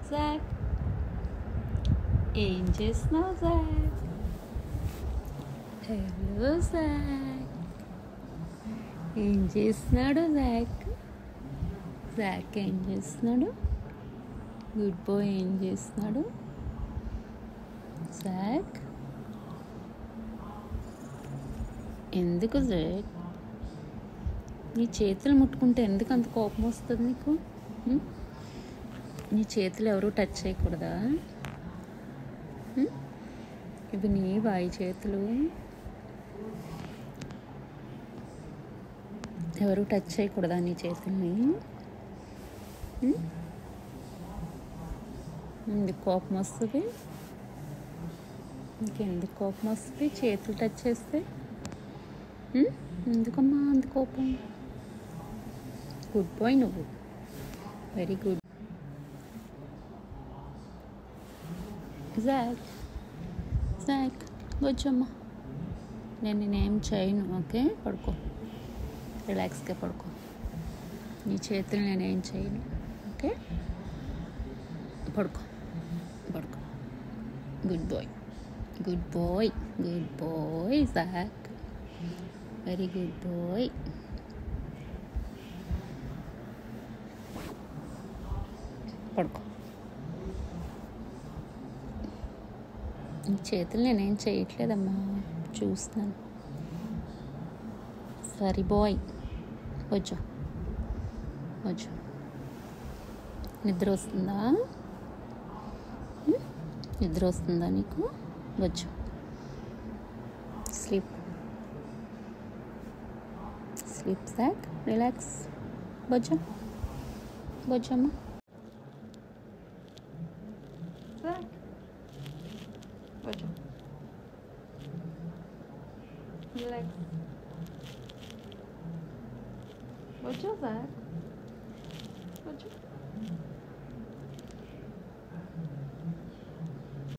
Jack, ఏం చేస్తున్నావు Jack? Hello Jack, ఏం చేస్తున్నాడు జాక్? జాక్ ఏం చేస్తున్నాడు? గుడ్ బాయ్ ఏం చేస్తున్నాడు? జాక్, ఎందుకు జాక్ నీ చేతులు ముట్టుకుంటే ఎందుకు అంత కోపం వస్తుంది నీకు? నీ చేతులు ఎవరు టచ్ చేయకూడదా? ఇవి నీ వాయి చేతులు, ఎవరు టచ్ చేయకూడదా నీ చేతుల్ని? ఎందుకు కోపం వస్తుంది? ఇంకెందుకు కోపం వస్తుంది చేతులు టచ్ చేస్తే? ఎందుకమ్మా అంత కోపం? గుడ్ బాయ్ నువ్వు, వెరీ గుడ్. జాక్, జాక్ వచ్చమ్మా, నేనేం చేయను. ఓకే, పడుకో, రిలాక్స్గా పడుకో. నీ చేతులు నేనేం చేయను. ఓకే, పడుకో పడుకో. Good boy, good boy, good boy Jack, very good boy. పడుకో. నీ చేతులు నేనేం చేయట్లేదమ్మా, చూస్తున్నాను. సరే బాయ్, వచ్చా వచ్చా. నిద్ర వస్తుందా? నిద్ర వస్తుందా నీకు? వచ్చు, స్లీప్ స్లీప్ జాక్, రిలాక్స్. బొజ్జా బొజ్జమ్మా. బొజ్జా, రిలాక్స్. బొజ్జా జాక్, బొజ్జా.